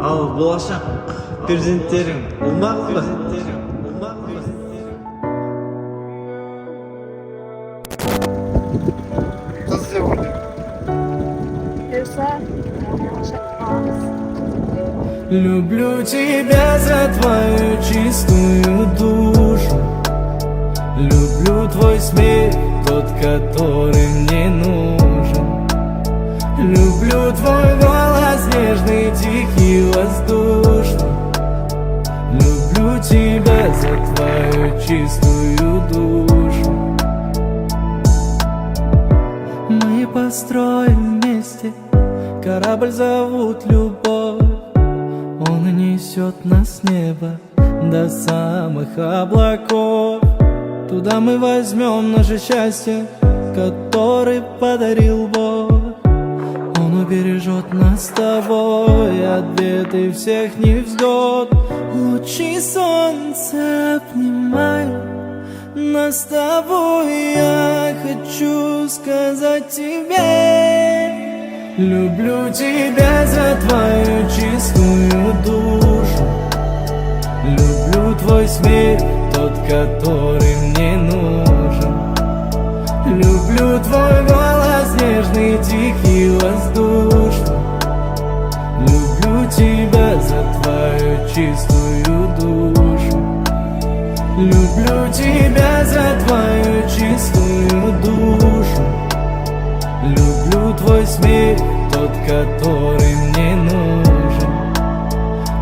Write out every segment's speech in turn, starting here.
Ал болашақ перзенттерің ұлмақ па? Қыз деп көрдім. Люблю тебя за твою чистую душу. Люблю твой смех, тот, который мне нужен. Люблю твой голос нежный, тихий, воздушный. Люблю тебя за твою чистую душу. Мы построим вместе корабль, зовут любовь. Он несет нас с неба до самых облаков. Туда мы возьмем наше счастье, который подарил Бог. Он убережет нас с тобой от бед и всех невзгод. Лучи солнца обнимают нас с тобой. Я хочу сказать тебе: люблю тебя за твою чистую душу. Люблю твой смех, тот, который мне нужен. Люблю твой голос нежный, тихий, воздушный. Люблю тебя за твою чистую душу. Люблю тебя за твою чистую душу. Люблю твой смех, тот, который мне нужен.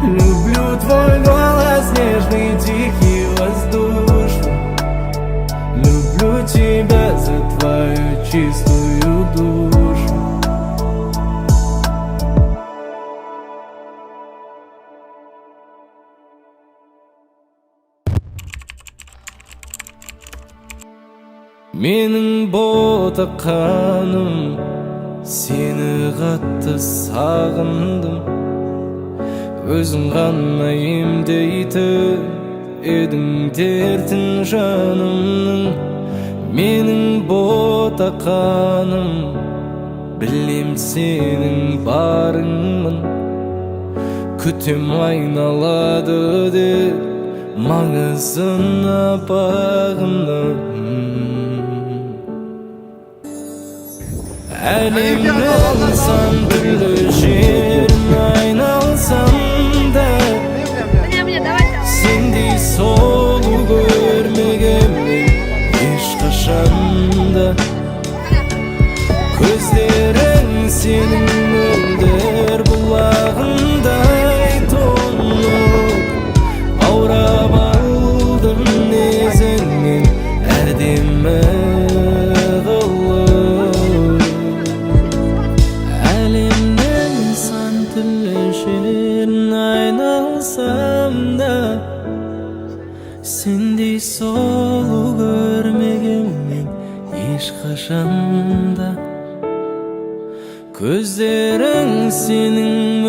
Люблю твой голос нежный, тихий, воздушный. Люблю тебя за твою чистую душу. Менің ботақаным, сені қатты сағындым. Өзің ғана емдейтін едің дертін жанымның. Менің ботақаным, білем сенің барыңмын. Күтем айналады деп маңызына бағымның. Әлемнің сан түрлі жерін айналсам да, сендей сұлу көрмегенмін ешқашанда. Көздерің сенің мөлдір бұлағындай тоңып, аурап алдым nezіңнен әдемі қылып. Әлемнің сан түрлі жерін айналсам да, сендей сұлу көрмегенмін ешқашанда. Көздерің сенің